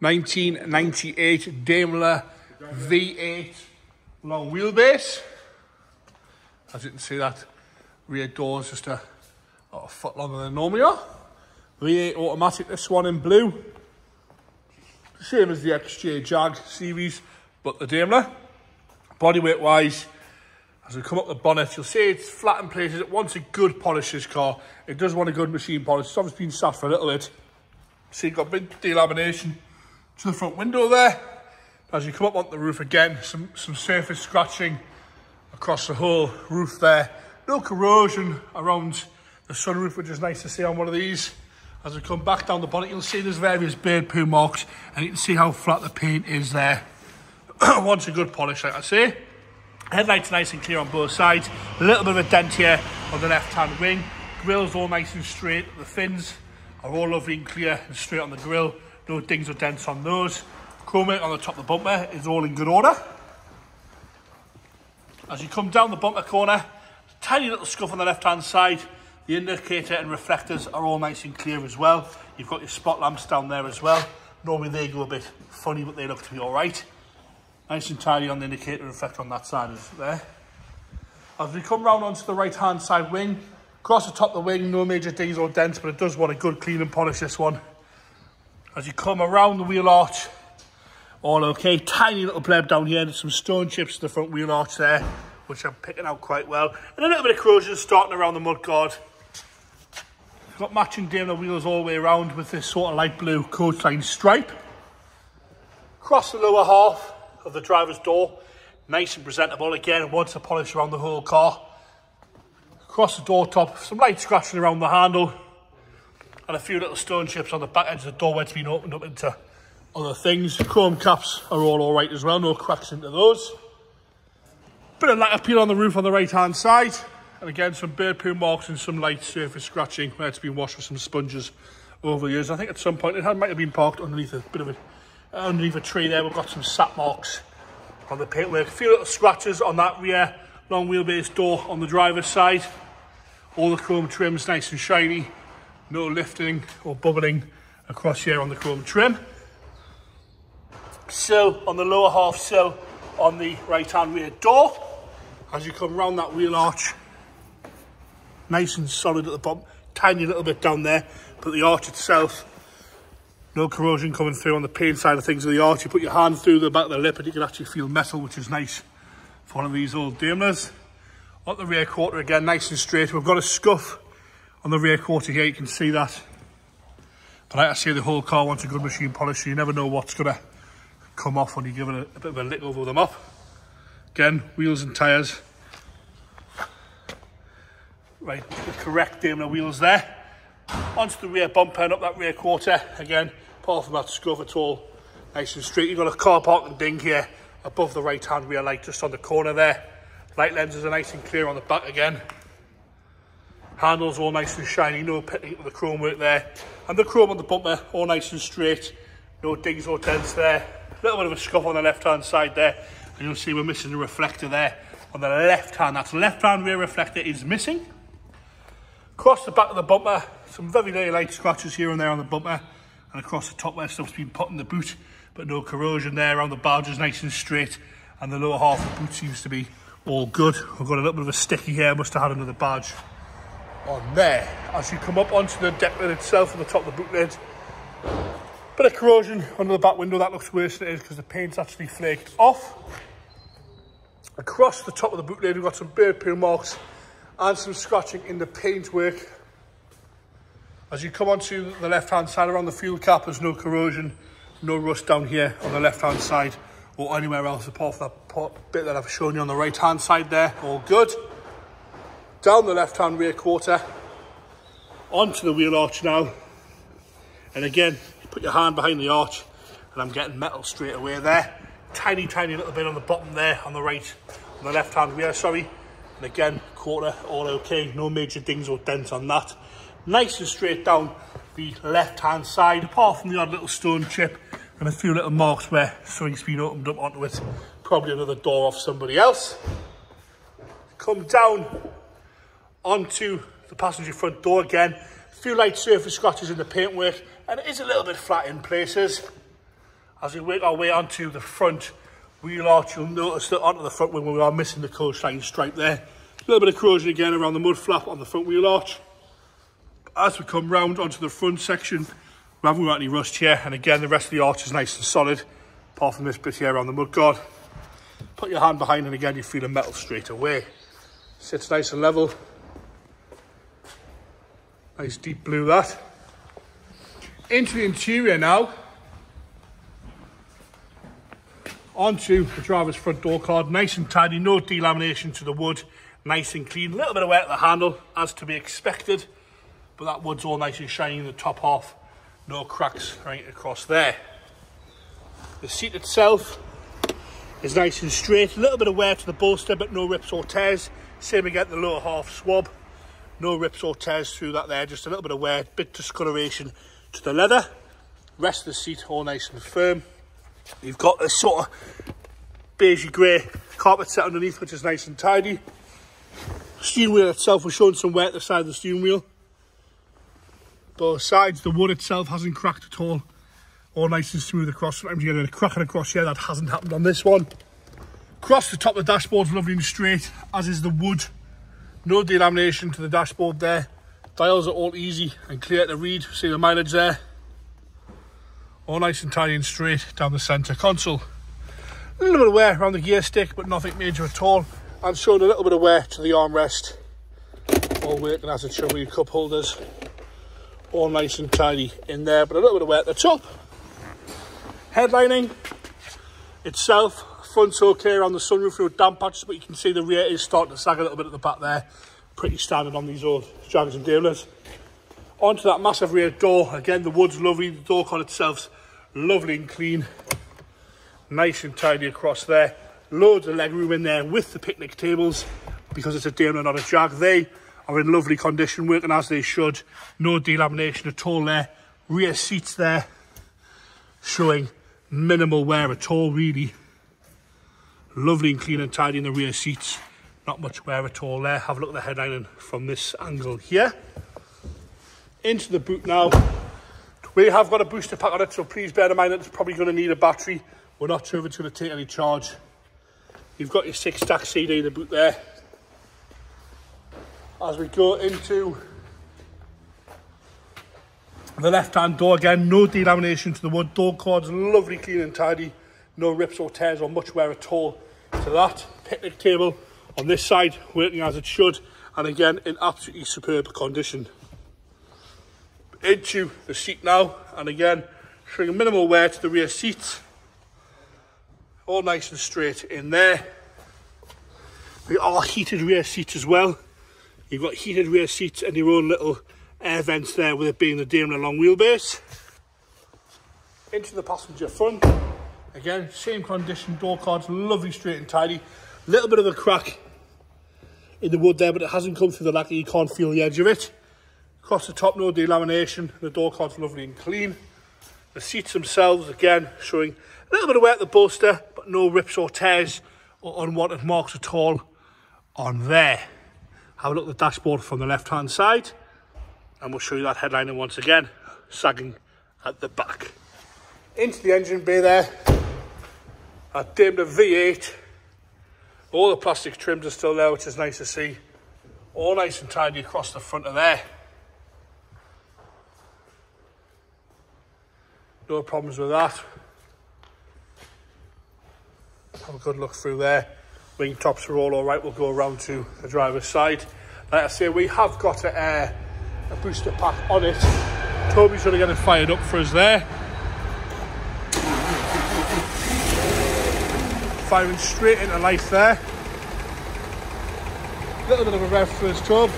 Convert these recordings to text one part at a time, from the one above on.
1998 Daimler V8 long wheelbase. As you can see, that rear door is just a foot longer than normally are. V8 automatic, this one in blue. Same as the XJ Jag series, but the Daimler. Bodyweight wise, as we come up the bonnet, you'll see it's flat in places. It wants a good polish, this car. It does want a good machine polish. It's obviously been sat for a little bit. See, you've got big delamination to the front window there. As you come up onto the roof again, some surface scratching across the whole roof there. No corrosion around the sunroof, which is nice to see on one of these. As we come back down the bonnet, you'll see there's various bird poo marks, and you can see how flat the paint is there. Wants a good polish, like I say. Headlights nice and clear on both sides. A little bit of a dent here on the left-hand wing. Grill's all nice and straight. The fins are all lovely and clear and straight on the grill. No dings or dents on those. Chrome on the top of the bumper is all in good order. As you come down the bumper corner, tiny little scuff on the left-hand side. The indicator and reflectors are all nice and clear as well. You've got your spot lamps down there as well. Normally they go a bit funny, but they look to be all right. Nice and tidy on the indicator and reflector on that side is there. As we come round onto the right-hand side wing, across the top of the wing, no major dings or dents, but it does want a good clean and polish, this one. As you come around the wheel arch, all okay. Tiny little bleb down here, and some stone chips to the front wheel arch there, which I'm picking out quite well. And a little bit of corrosion starting around the mudguard. We've got matching Daimler wheels all the way around with this sort of light blue coachline stripe. Across the lower half of the driver's door, nice and presentable again, wants a polish around the whole car. Across the door top, some light scratching around the handle, and a few little stone chips on the back edge of the door where it's been opened up into other things. Chrome caps are all alright as well, no cracks into those. Bit of light appeal on the roof on the right hand side, and again some bird poo marks and some light surface scratching where it's been washed with some sponges over the years. I think at some point it might have been parked underneath a tree there. We've got some sap marks on the paintwork, a few little scratches on that rear long wheelbase door on the driver's side. All the chrome trim's nice and shiny, no lifting or bubbling across here on the chrome trim. Sill on the lower half sill on the right hand rear door. As you come round that wheel arch, nice and solid at the bottom, tiny little bit down there, but the arch itself, no corrosion coming through on the paint side of things of the arch. You put your hand through the back of the lip and you can actually feel metal, which is nice for one of these old Daimlers. On the rear quarter again, nice and straight. We've got a scuff on the rear quarter here, you can see that. But like I say, the whole car wants a good machine polish, so you never know what's going to come off when you give it a bit of a lick over them up. Again, wheels and tyres. Right, the correct Daimler wheels there. Onto the rear bumper and up that rear quarter. Again, apart from that scuff, it's all nice and straight. You've got a car parking ding here above the right hand rear light, just on the corner there. Light lenses are nice and clear on the back again. Handles all nice and shiny, no pitting with the chrome work there. And the chrome on the bumper, all nice and straight. No dings or dents there. A little bit of a scuff on the left hand side there. And you'll see we're missing the reflector there on the left hand. That left hand rear reflector is missing. Across the back of the bumper, some very, very light scratches here and there on the bumper. And across the top where stuff's been put in the boot. But no corrosion there. Around the barge is nice and straight. And the lower half of the boot seems to be all good. We've got a little bit of a sticky here. Must have had another badge on there. As you come up onto the deck lid itself at the top of the boot lid, bit of corrosion under the back window. That looks worse than it is because the paint's actually flaked off. Across the top of the boot lid, we've got some bird poo marks and some scratching in the paintwork. As you come onto the left hand side around the fuel cap, there's no corrosion, no rust down here on the left hand side or anywhere else apart from that bit that I've shown you on the right hand side there. All good. Down the left hand rear quarter, onto the wheel arch now. And again, you put your hand behind the arch and I'm getting metal straight away there. Tiny little bit on the bottom there on the right, on the left hand rear, sorry. And again, quarter all okay, no major dings or dents on that. Nice and straight down the left hand side, apart from the odd little stone chip and a few little marks where something's been opened up onto it. Probably another door off somebody else. Come down onto the passenger front door again. A few light surface scratches in the paintwork, and it is a little bit flat in places. As we work our way onto the front wheel arch, you'll notice that onto the front wing we are missing the coastline stripe there. A little bit of corrosion again around the mud flap on the front wheel arch. As we come round onto the front section, we haven't got any rust here, and again the rest of the arch is nice and solid, apart from this bit here around the mud guard. Put your hand behind and again you feel the metal straight away. Sits nice and level. Nice deep blue that. Into the interior now. Onto the driver's front door card, nice and tidy, no delamination to the wood, nice and clean. A little bit of wear at the handle, as to be expected, but that wood's all nice and shiny in the top half. No cracks right across there. The seat itself is nice and straight. A little bit of wear to the bolster, but no rips or tears. Same again, the lower half swab. No rips or tears through that there, just a little bit of wear, bit discoloration to the leather. Rest of the seat all nice and firm. You've got a sort of beigey grey carpet set underneath, which is nice and tidy. Steering wheel itself, we're showing some wear at the side of the steering wheel. Both sides, the wood itself hasn't cracked at all. All nice and smooth across. Sometimes you get a cracking across here, that hasn't happened on this one. Across the top of the dashboard's lovely and straight, as is the wood. No delamination to the dashboard there. Dials are all easy and clear to read. See the mileage there. All nice and tidy and straight down the centre console. A little bit of wear around the gear stick, but nothing major at all. And showing a little bit of wear to the armrest. All working as it should with your cup holders. All nice and tidy in there, but a little bit of wear at the top. Headlining itself, front's okay around the sunroof, no damp patches, but you can see the rear is starting to sag a little bit at the back there. Pretty standard on these old Jaguars and Daimlers. Onto that massive rear door, again the wood's lovely, the door con itself's lovely and clean. Nice and tidy across there. Loads of leg room in there with the picnic tables, because it's a Daimler, not a Jag. They are in lovely condition, working as they should. No delamination at all there. Rear seats there, showing minimal wear at all, really. Lovely and clean and tidy in the rear seats. Not much wear at all there. Have a look at the headlining from this angle here. Into the boot now. We have got a booster pack on it, so please bear in mind that it's probably going to need a battery. We're not sure if it's going to take any charge. You've got your 6-stack CD in the boot there. As we go into the left-hand door, again, no delamination to the wood. Door cord's lovely, clean and tidy. No rips or tears or much wear at all to that. Picnic table on this side, working as it should. And again, in absolutely superb condition. Into the seat now, and again, showing a minimal wear to the rear seats. All nice and straight in there. We are heated rear seats as well. You've got heated rear seats and your own little air vents there, with it being the Daimler long wheelbase. Into the passenger front. Again, same condition, door cards, lovely, straight and tidy. Little bit of a crack in the wood there, but it hasn't come through the lacquer, you can't feel the edge of it. Across the top, no delamination. The door card's lovely and clean. The seats themselves, again, showing a little bit of wear at the bolster, but no rips or tears or unwanted marks at all on there. Have a look at the dashboard from the left-hand side, and we'll show you that headliner once again, sagging at the back. Into the engine bay there, a Daimler V8. All the plastic trims are still there, which is nice to see. All nice and tidy across the front of there. No problems with that. Have a good look through there. Wing tops are all right. We'll go around to the driver's side. Like I say, we have got a booster pack on it. Toby's going to get it fired up for us there. Firing straight into life there. A little bit of a rev for his tub.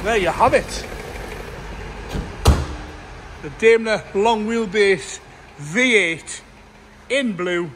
There you have it. The Daimler long wheelbase V8 in blue